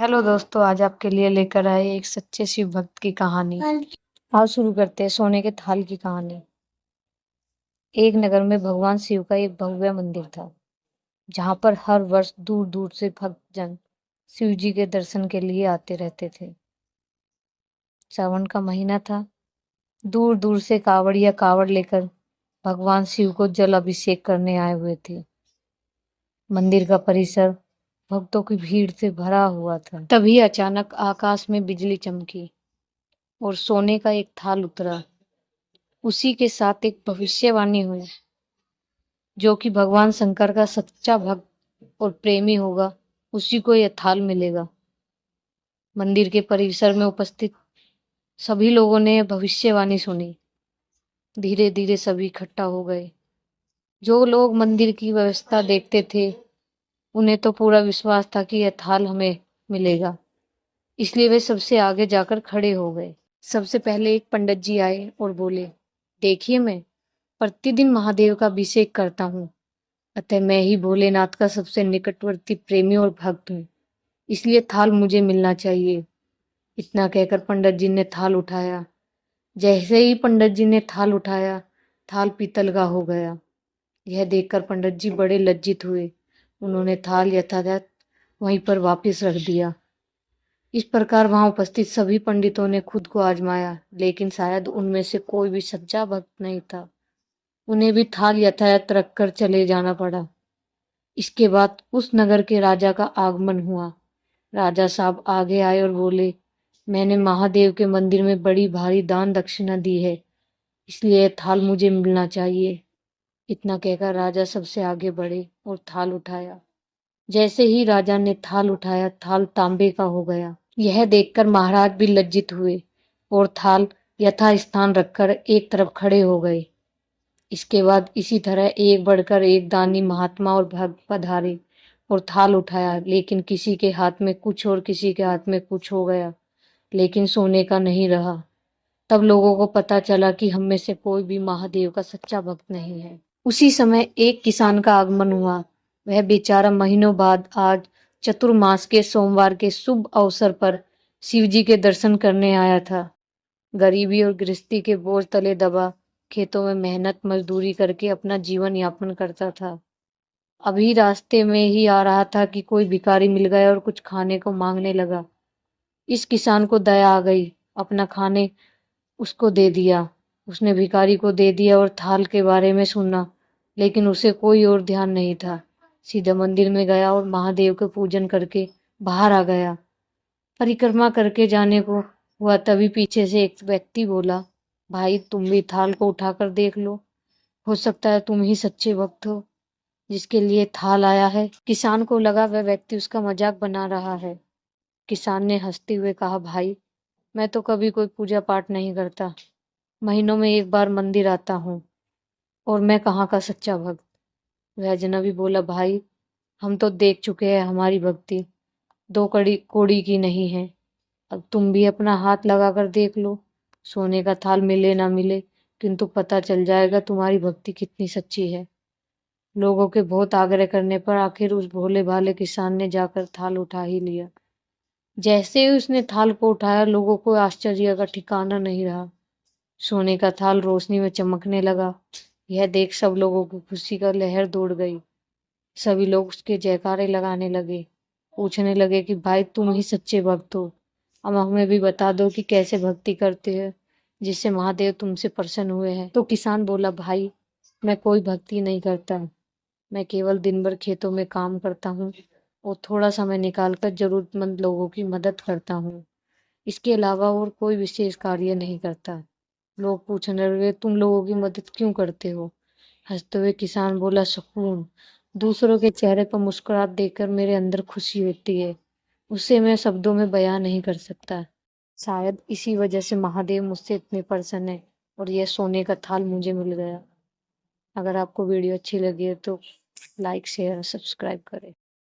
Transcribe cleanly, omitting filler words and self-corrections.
Hello दोस्तों, आज आपके लिए लेकर आए एक सच्चे शिव भक्त की कहानी। आओ शुरू करते हैं सोने के थाल की कहानी। एक नगर में भगवान शिव का एक भव्य मंदिर था, जहाँ पर हर वर्ष दूर दूर से भक्तजन शिव जी के दर्शन के लिए आते रहते थे। सावन का महीना था। दूर दूर से कावड़िया कावड़ लेकर भगवान शिव को जल अभिषेक करने आए हुए थे। मंदिर का परिसर भक्तों की भीड़ से भरा हुआ था। तभी अचानक आकाश में बिजली चमकी और सोने का एक थाल उतरा। उसी के साथ एक भविष्यवाणी हुई, जो कि भगवान शंकर का सच्चा भक्त और प्रेमी होगा, उसी को यह थाल मिलेगा। मंदिर के परिसर में उपस्थित सभी लोगों ने यह भविष्यवाणी सुनी। धीरे धीरे सभी इकट्ठा हो गए। जो लोग मंदिर की व्यवस्था देखते थे, उन्हें तो पूरा विश्वास था कि यह थाल हमें मिलेगा, इसलिए वे सबसे आगे जाकर खड़े हो गए। सबसे पहले एक पंडित जी आए और बोले, देखिए, मैं प्रतिदिन महादेव का अभिषेक करता हूँ, अतः मैं ही भोलेनाथ का सबसे निकटवर्ती प्रेमी और भक्त हूँ, इसलिए थाल मुझे मिलना चाहिए। इतना कहकर पंडित जी ने थाल उठाया। जैसे ही पंडित जी ने थाल उठाया, थाल पीतल का हो गया। यह देखकर पंडित जी बड़े लज्जित हुए। उन्होंने थाल यथावत वहीं पर वापस रख दिया। इस प्रकार वहां उपस्थित सभी पंडितों ने खुद को आजमाया, लेकिन शायद उनमें से कोई भी सच्चा भक्त नहीं था। उन्हें भी थाल यथायथ रखकर चले जाना पड़ा। इसके बाद उस नगर के राजा का आगमन हुआ। राजा साहब आगे आए और बोले, मैंने महादेव के मंदिर में बड़ी भारी दान दक्षिणा दी है, इसलिए यह थाल मुझे मिलना चाहिए। इतना कहकर राजा सबसे आगे बढ़े और थाल उठाया। जैसे ही राजा ने थाल उठाया, थाल तांबे का हो गया। यह देखकर महाराज भी लज्जित हुए और थाल यथा स्थान रखकर एक तरफ खड़े हो गए। इसके बाद इसी तरह एक बढ़कर एक दानी महात्मा और भक्त पधारे और थाल उठाया, लेकिन किसी के हाथ में कुछ और किसी के हाथ में कुछ हो गया, लेकिन सोने का नहीं रहा। तब लोगों को पता चला कि हम में से कोई भी महादेव का सच्चा भक्त नहीं है। उसी समय एक किसान का आगमन हुआ। वह बेचारा महीनों बाद आज चतुर्मास के सोमवार के शुभ अवसर पर शिव जी के दर्शन करने आया था। गरीबी और गृहस्थी के बोझ तले दबा खेतों में मेहनत मजदूरी करके अपना जीवन यापन करता था। अभी रास्ते में ही आ रहा था कि कोई भिखारी मिल गया और कुछ खाने को मांगने लगा। इस किसान को दया आ गई, अपना खाने उसको दे दिया। उसने भिखारी को दे दिया और थाल के बारे में सुना, लेकिन उसे कोई और ध्यान नहीं था। सीधा मंदिर में गया और महादेव के पूजन करके बाहर आ गया। परिक्रमा करके जाने को हुआ, तभी पीछे से एक व्यक्ति बोला, भाई तुम भी थाल को उठाकर देख लो, हो सकता है तुम ही सच्चे भक्त हो जिसके लिए थाल आया है। किसान को लगा वह व्यक्ति उसका मजाक बना रहा है। किसान ने हंसते हुए कहा, भाई मैं तो कभी कोई पूजा पाठ नहीं करता, महीनों में एक बार मंदिर आता हूँ, और मैं कहाँ का सच्चा भक्त। वह अजनबी बोला, भाई हम तो देख चुके हैं, हमारी भक्ति दो कड़ी कोड़ी की नहीं है। अब तुम भी अपना हाथ लगा कर देख लो, सोने का थाल मिले ना मिले, किंतु पता चल जाएगा तुम्हारी भक्ति कितनी सच्ची है। लोगों के बहुत आग्रह करने पर आखिर उस भोले भाले किसान ने जाकर थाल उठा ही लिया। जैसे ही उसने थाल को उठाया, लोगों को आश्चर्य का ठिकाना नहीं रहा। सोने का थाल रोशनी में चमकने लगा। यह देख सब लोगों की खुशी का लहर दौड़ गई। सभी लोग उसके जयकारे लगाने लगे, पूछने लगे कि भाई तुम ही सच्चे भक्त हो, अब हमें भी बता दो कि कैसे भक्ति करते हैं जिससे महादेव तुमसे प्रसन्न हुए हैं। तो किसान बोला, भाई मैं कोई भक्ति नहीं करता, मैं केवल दिन भर खेतों में काम करता हूँ और थोड़ा समय निकालकर जरूरतमंद लोगों की मदद करता हूँ। इसके अलावा और कोई विशेष कार्य नहीं करता। लोग पूछने लगे, तुम लोगों की मदद क्यों करते हो? हंसते हुए किसान बोला, सुकून, दूसरों के चेहरे पर मुस्कुराहट देखकर मेरे अंदर खुशी होती है, उसे मैं शब्दों में बयां नहीं कर सकता। शायद इसी वजह से महादेव मुझसे इतने प्रसन्न है और यह सोने का थाल मुझे मिल गया। अगर आपको वीडियो अच्छी लगी है तो लाइक शेयर और सब्सक्राइब करें।